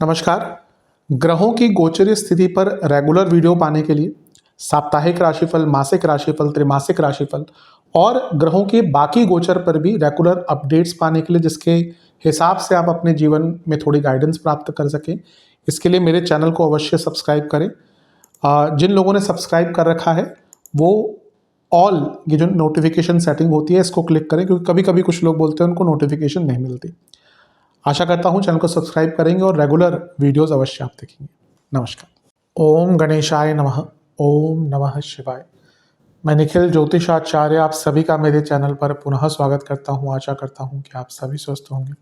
नमस्कार। ग्रहों की गोचरीय स्थिति पर रेगुलर वीडियो पाने के लिए साप्ताहिक राशिफल, मासिक राशिफल, त्रैमासिक राशिफल और ग्रहों के बाकी गोचर पर भी रेगुलर अपडेट्स पाने के लिए, जिसके हिसाब से आप अपने जीवन में थोड़ी गाइडेंस प्राप्त कर सकें, इसके लिए मेरे चैनल को अवश्य सब्सक्राइब करें। जिन लोगों ने सब्सक्राइब कर रखा है वो ऑल ये जो नोटिफिकेशन सेटिंग होती है इसको क्लिक करें, क्योंकि कभी कभी कुछ लोग बोलते हैं उनको नोटिफिकेशन नहीं मिलती। आशा करता हूँ चैनल को सब्सक्राइब करेंगे और रेगुलर वीडियोस अवश्य आप देखेंगे। नमस्कार। ओम गणेशाय नमः। ओम नमः शिवाय। मैं निखिल ज्योतिषाचार्य आप सभी का मेरे चैनल पर पुनः स्वागत करता हूँ। आशा करता हूँ कि आप सभी स्वस्थ होंगे।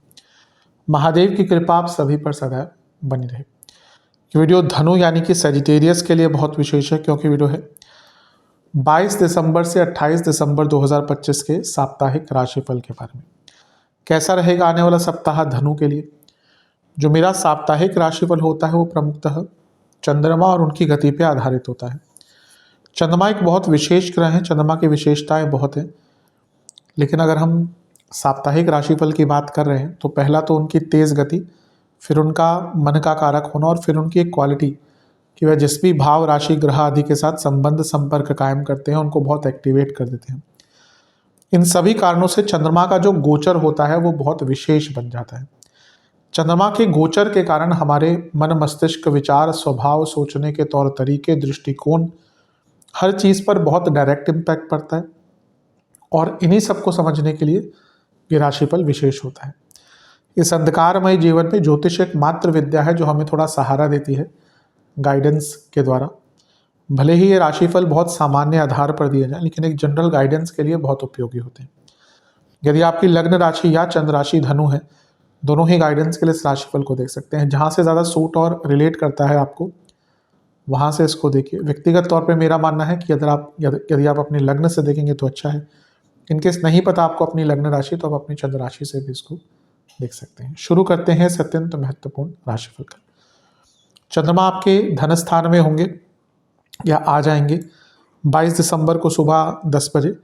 महादेव की कृपा आप सभी पर सदैव बनी रहे। ये वीडियो धनु यानी कि सजिटेरियस के लिए बहुत विशेष है, क्योंकि वीडियो है 22 दिसंबर से 28 दिसंबर 2025 के साप्ताहिक राशिफल के बारे में। कैसा रहेगा आने वाला सप्ताह धनु के लिए। जो मेरा साप्ताहिक राशिफल होता है वो प्रमुखतः चंद्रमा और उनकी गति पे आधारित होता है। चंद्रमा एक बहुत विशेष ग्रह है, चंद्रमा की विशेषताएं बहुत हैं, लेकिन अगर हम साप्ताहिक राशिफल की बात कर रहे हैं तो पहला तो उनकी तेज़ गति, फिर उनका मन का कारक होना और फिर उनकी एक क्वालिटी कि वह जिस भी भाव, राशि, ग्रह आदि के साथ संबंध संपर्क कायम करते हैं उनको बहुत एक्टिवेट कर देते हैं। इन सभी कारणों से चंद्रमा का जो गोचर होता है वो बहुत विशेष बन जाता है। चंद्रमा के गोचर के कारण हमारे मन, मस्तिष्क, विचार, स्वभाव, सोचने के तौर तरीके, दृष्टिकोण, हर चीज़ पर बहुत डायरेक्ट इम्पैक्ट पड़ता है। और इन्हीं सबको समझने के लिए ये राशिफल विशेष होता है। इस अंधकारमय जीवन में ज्योतिष एक मात्र विद्या है जो हमें थोड़ा सहारा देती है गाइडेंस के द्वारा। भले ही ये राशिफल बहुत सामान्य आधार पर दिए जाए, लेकिन एक जनरल गाइडेंस के लिए बहुत उपयोगी होते हैं। यदि आपकी लग्न राशि या चंद्र राशि धनु है, दोनों ही गाइडेंस के लिए इस राशिफल को देख सकते हैं। जहाँ से ज़्यादा सूट और रिलेट करता है आपको, वहाँ से इसको देखिए। व्यक्तिगत तौर पे मेरा मानना है कि यदि आप अपने लग्न से देखेंगे तो अच्छा है। इनकेस नहीं पता आपको अपनी लग्न राशि, तो आप अपनी चंद्र राशि से भी इसको देख सकते हैं। शुरू करते हैं इस अत्यंत महत्वपूर्ण राशिफल का। चंद्रमा आपके धन स्थान में होंगे या आ जाएंगे 22 दिसंबर को सुबह 10 बजे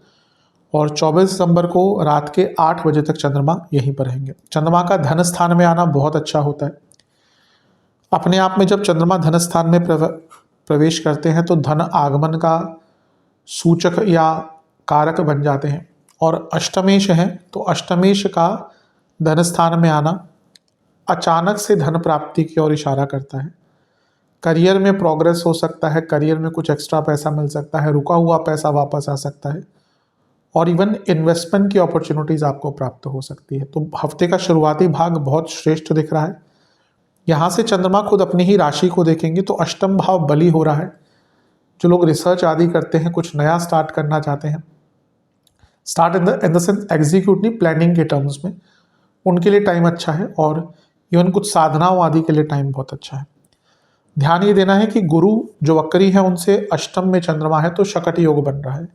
और 24 दिसंबर को रात के 8 बजे तक चंद्रमा यहीं पर रहेंगे। चंद्रमा का धन स्थान में आना बहुत अच्छा होता है। अपने आप में जब चंद्रमा धन स्थान में प्रवेश करते हैं तो धन आगमन का सूचक या कारक बन जाते हैं। और अष्टमेश है तो अष्टमेश का धन स्थान में आना अचानक से धन प्राप्ति की ओर इशारा करता है। करियर में प्रोग्रेस हो सकता है, करियर में कुछ एक्स्ट्रा पैसा मिल सकता है, रुका हुआ पैसा वापस आ सकता है और इवन इन्वेस्टमेंट की अपॉर्चुनिटीज़ आपको प्राप्त हो सकती है। तो हफ्ते का शुरुआती भाग बहुत श्रेष्ठ दिख रहा है। यहाँ से चंद्रमा खुद अपनी ही राशि को देखेंगे तो अष्टम भाव बली हो रहा है। जो लोग रिसर्च आदि करते हैं, कुछ नया स्टार्ट करना चाहते हैं, start in the sense execute नहीं, प्लानिंग के टर्म्स में, उनके लिए टाइम अच्छा है। और इवन कुछ साधनाओं आदि के लिए टाइम बहुत अच्छा है। ध्यान ये देना है कि गुरु जो वक्री है उनसे अष्टम में चंद्रमा है तो शकट योग बन रहा है।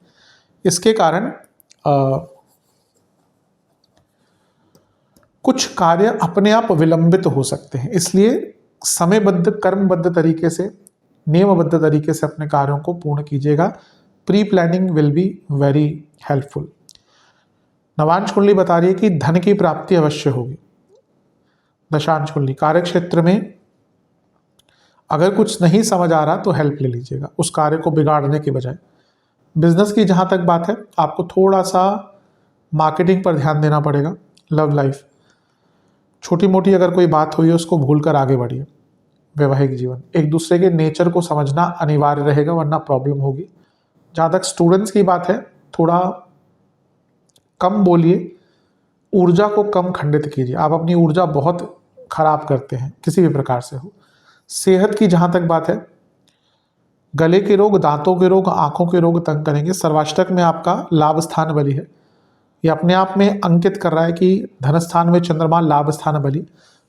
इसके कारण कुछ कार्य अपने आप विलंबित हो सकते हैं। इसलिए समयबद्ध, कर्मबद्ध तरीके से, नियमबद्ध तरीके से अपने कार्यों को पूर्ण कीजिएगा। Pre planning will be very helpful. Navamsa कुंडली बता रही है कि धन की प्राप्ति अवश्य होगी। दशांश कुंडली कार्य क्षेत्र में अगर कुछ नहीं समझ आ रहा तो हेल्प ले लीजिएगा, उस कार्य को बिगाड़ने के बजाय। बिजनेस की जहाँ तक बात है, आपको थोड़ा सा मार्केटिंग पर ध्यान देना पड़ेगा। लव लाइफ, छोटी मोटी अगर कोई बात हुई है उसको भूलकर आगे बढ़िए। वैवाहिक जीवन, एक दूसरे के नेचर को समझना अनिवार्य रहेगा, वरना प्रॉब्लम होगी। जहाँ तक स्टूडेंट्स की बात है, थोड़ा कम बोलिए, ऊर्जा को कम खंडित कीजिए। आप अपनी ऊर्जा बहुत खराब करते हैं किसी भी प्रकार से हो। सेहत की जहाँ तक बात है, गले के रोग, दांतों के रोग, आंखों के रोग तंग करेंगे। सर्वाष्टक में आपका लाभ स्थान बली है, ये अपने आप में अंकित कर रहा है कि धन स्थान में चंद्रमा लाभ स्थान बली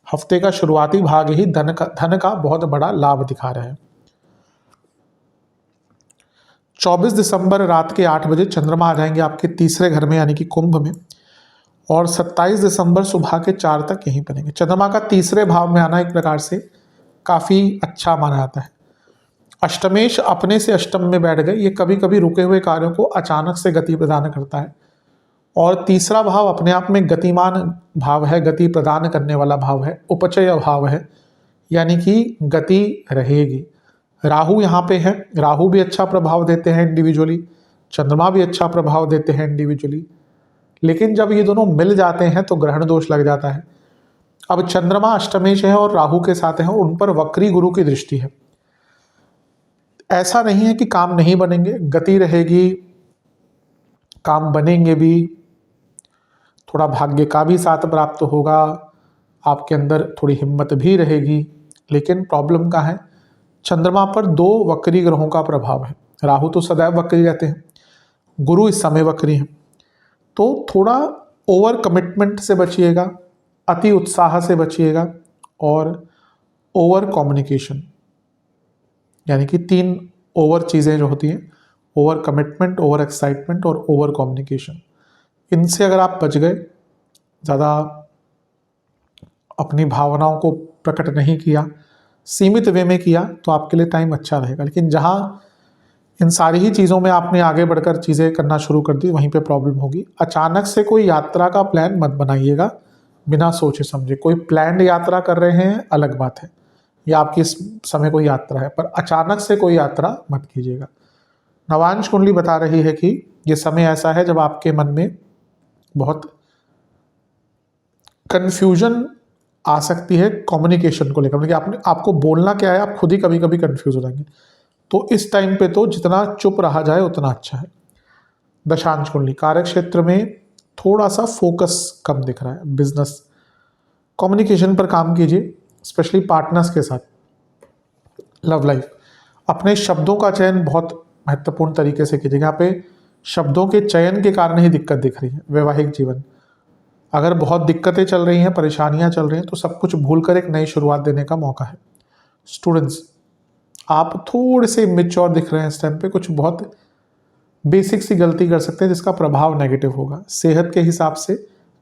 हफ्ते का शुरुआती भाग ही धन का बहुत बड़ा लाभ दिखा रहा है। 24 दिसंबर रात के 8 बजे चंद्रमा आ जाएंगे आपके तीसरे घर में यानी कि कुंभ में और 27 दिसंबर सुबह के 4 तक यहीं बनेंगे। चंद्रमा का तीसरे भाव में आना एक प्रकार से काफ़ी अच्छा माना जाता है। अष्टमेश अपने से अष्टम में बैठ गए, ये कभी कभी रुके हुए कार्यों को अचानक से गति प्रदान करता है और तीसरा भाव अपने आप में गतिमान भाव है, गति प्रदान करने वाला भाव है, उपचय भाव है, यानी कि गति रहेगी। राहु यहाँ पे है, राहु भी अच्छा प्रभाव देते हैं इंडिविजुअली, चंद्रमा भी अच्छा प्रभाव देते हैं इंडिविजुअली, लेकिन जब ये दोनों मिल जाते हैं तो ग्रहण दोष लग जाता है। अब चंद्रमा अष्टमेश है और राहु के साथ है, उन पर वक्री गुरु की दृष्टि है। ऐसा नहीं है कि काम नहीं बनेंगे, गति रहेगी, काम बनेंगे भी, थोड़ा भाग्य का भी साथ प्राप्त होगा, आपके अंदर थोड़ी हिम्मत भी रहेगी, लेकिन प्रॉब्लम क्या है, चंद्रमा पर 2 वक्री ग्रहों का प्रभाव है। राहु तो सदैव वक्री रहते हैं, गुरु इस समय वक्री हैं, तो थोड़ा ओवर कमिटमेंट से बचिएगा, अति उत्साह से बचिएगा, और ओवर कम्युनिकेशन, यानी कि 3 ओवर चीज़ें जो होती हैं, ओवर कमिटमेंट, ओवर एक्साइटमेंट और ओवर कम्युनिकेशन, इनसे अगर आप बच गए, ज़्यादा अपनी भावनाओं को प्रकट नहीं किया, सीमित वे में किया, तो आपके लिए टाइम अच्छा रहेगा। लेकिन जहाँ इन सारी ही चीज़ों में आपने आगे बढ़कर चीज़ें करना शुरू कर दी, वहीं पे प्रॉब्लम होगी। अचानक से कोई यात्रा का प्लान मत बनाइएगा बिना सोचे समझे। कोई प्लान्ड यात्रा कर रहे हैं अलग बात है, या आपकी इस समय कोई यात्रा है, पर अचानक से कोई यात्रा मत कीजिएगा। नवांश कुंडली बता रही है कि ये समय ऐसा है जब आपके मन में बहुत कन्फ्यूजन आ सकती है कम्युनिकेशन को लेकर, मतलब आपको बोलना क्या है, आप खुद ही कभी कभी कन्फ्यूज हो जाएंगे। तो इस टाइम पे तो जितना चुप रहा जाए उतना अच्छा है। दशांश कुंडली, कार्य क्षेत्र में थोड़ा सा फोकस कम दिख रहा है, बिजनेस कम्युनिकेशन पर काम कीजिए, स्पेशली पार्टनर्स के साथ। लव लाइफ, अपने शब्दों का चयन बहुत महत्वपूर्ण तरीके से कीजिए। यहाँ पे शब्दों के चयन के कारण ही दिक्कत दिख रही है। वैवाहिक जीवन, अगर बहुत दिक्कतें चल रही हैं, परेशानियां चल रही हैं, तो सब कुछ भूलकर एक नई शुरुआत देने का मौका है। स्टूडेंट्स, आप थोड़े से इमेच्योर दिख रहे हैं इस टाइम पे, कुछ बहुत बेसिक सी गलती कर सकते हैं जिसका प्रभाव नेगेटिव होगा। सेहत के हिसाब से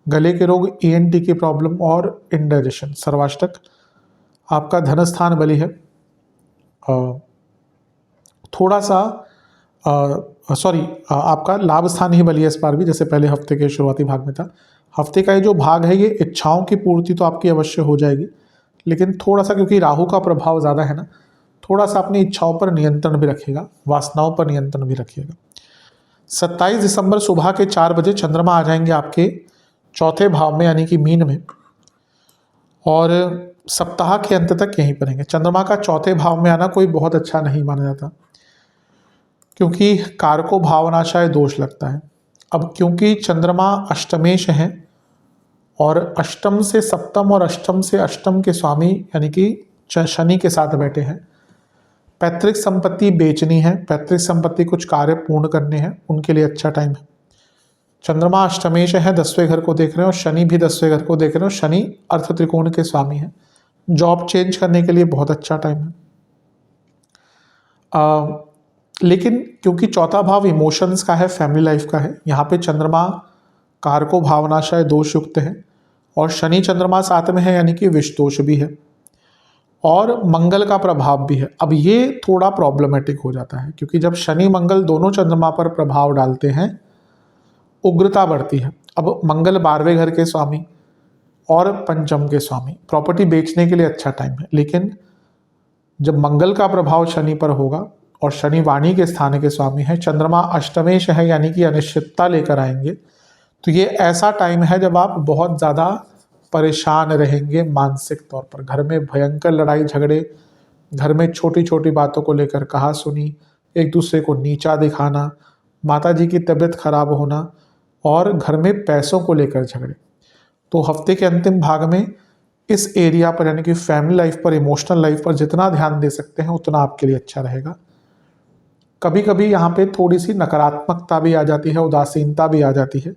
गले के रोग, ENT की प्रॉब्लम और इंडाइजेशन। सर्वाष्टक, आपका धन स्थान बली है, थोड़ा सा आपका लाभ स्थान ही बली है इस बार भी, जैसे पहले हफ्ते के शुरुआती भाग में था। हफ्ते का ये जो भाग है, ये इच्छाओं की पूर्ति तो आपकी अवश्य हो जाएगी, लेकिन थोड़ा सा, क्योंकि राहु का प्रभाव ज़्यादा है ना, थोड़ा सा अपनी इच्छाओं पर नियंत्रण भी रखिएगा, वासनाओं पर नियंत्रण भी रखिएगा। 27 दिसंबर सुबह के 4 बजे चंद्रमा आ जाएंगे आपके चौथे भाव में, यानी कि मीन में, और सप्ताह के अंत तक यहीं पर रहेंगे। चंद्रमा का चौथे भाव में आना कोई बहुत अच्छा नहीं माना जाता, क्योंकि कारको भावनाशय दोष लगता है। अब क्योंकि चंद्रमा अष्टमेश हैं और अष्टम से सप्तम और अष्टम से अष्टम के स्वामी यानी कि शनि के साथ बैठे हैं, पैतृक संपत्ति बेचनी है, पैतृक संपत्ति कुछ कार्य पूर्ण करने हैं, उनके लिए अच्छा टाइम है। चंद्रमा अष्टमेश है, 10वें घर को देख रहे हैं, और शनि भी 10वें घर को देख रहे हैं, और शनि अर्थ त्रिकोण के स्वामी हैं। जॉब चेंज करने के लिए बहुत अच्छा टाइम है। लेकिन क्योंकि चौथा भाव इमोशंस का है, फैमिली लाइफ का है, यहाँ पे चंद्रमा कारको भावनाशय दोष युक्त है, और शनि चंद्रमा साथ में है, यानी कि विष दोष भी है, और मंगल का प्रभाव भी है। अब ये थोड़ा प्रॉब्लमेटिक हो जाता है, क्योंकि जब शनि मंगल दोनों चंद्रमा पर प्रभाव डालते हैं, उग्रता बढ़ती है। अब मंगल 12वें घर के स्वामी और पंचम के स्वामी, प्रॉपर्टी बेचने के लिए अच्छा टाइम है, लेकिन जब मंगल का प्रभाव शनि पर होगा, और शनि वाणी के स्थान के स्वामी है, चंद्रमा अष्टमेश है, यानी कि अनिश्चितता लेकर आएंगे, तो ये ऐसा टाइम है जब आप बहुत ज़्यादा परेशान रहेंगे मानसिक तौर पर। घर में भयंकर लड़ाई झगड़े, घर में छोटी छोटी बातों को लेकर कहा सुनी, एक दूसरे को नीचा दिखाना, माता जी की तबीयत खराब होना, और घर में पैसों को लेकर झगड़े। तो हफ्ते के अंतिम भाग में इस एरिया पर, यानी कि फैमिली लाइफ पर, इमोशनल लाइफ पर जितना ध्यान दे सकते हैं उतना आपके लिए अच्छा रहेगा। कभी कभी यहाँ पे थोड़ी सी नकारात्मकता भी आ जाती है, उदासीनता भी आ जाती है,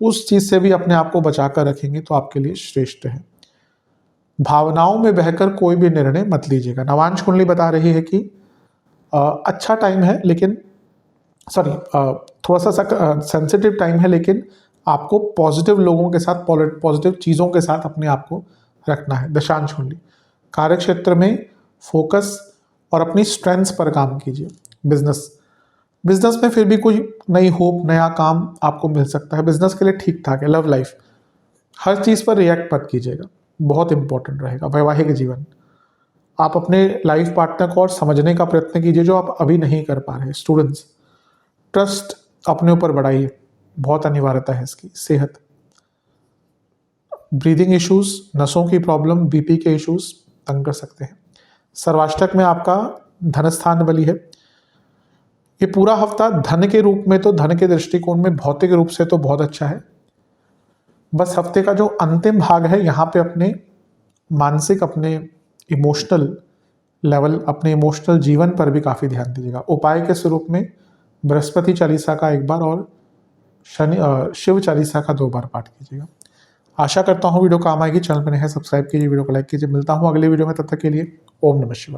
उस चीज़ से भी अपने आप को बचा कर रखेंगे तो आपके लिए श्रेष्ठ है। भावनाओं में बहकर कोई भी निर्णय मत लीजिएगा। नवांश कुंडली बता रही है कि अच्छा टाइम है, लेकिन थोड़ा सा सेंसिटिव टाइम है, लेकिन आपको पॉजिटिव लोगों के साथ, पॉजिटिव चीज़ों के साथ अपने आप को रखना है। दशांश कुंडली, कार्य क्षेत्र में फोकस और अपनी स्ट्रेंथ्स पर काम कीजिए। बिजनेस, बिजनेस में फिर भी कोई नई होप, नया काम आपको मिल सकता है। बिजनेस के लिए ठीक ठाक है। लव लाइफ, हर चीज़ पर रिएक्ट मत कीजिएगा, बहुत इंपॉर्टेंट रहेगा। वैवाहिक जीवन, आप अपने लाइफ पार्टनर को और समझने का प्रयत्न कीजिए जो आप अभी नहीं कर पा रहे। स्टूडेंट्स, ट्रस्ट अपने ऊपर बढ़ाइए, बहुत अनिवार्यता है इसकी। सेहत, ब्रीदिंग इश्यूज, नसों की प्रॉब्लम, बीपी के इश्यूज तंग कर सकते हैं। सर्वाष्टक में आपका धन स्थान बली है। ये पूरा हफ्ता धन के रूप में तो, धन के दृष्टिकोण में, भौतिक रूप से तो बहुत अच्छा है। बस हफ्ते का जो अंतिम भाग है यहाँ पे अपने मानसिक, अपने इमोशनल लेवल, अपने इमोशनल जीवन पर भी काफ़ी ध्यान दीजिएगा। उपाय के स्वरूप में बृहस्पति चालीसा का 1 बार और शिव चालीसा का 2 बार पाठ कीजिएगा। आशा करता हूँ वीडियो काम आएगी। चैनल पर नए हैं सब्सक्राइब कीजिए, वीडियो को लाइक कीजिए। मिलता हूँ अगले वीडियो में, तब तक के लिए ओम नमः शिवाय।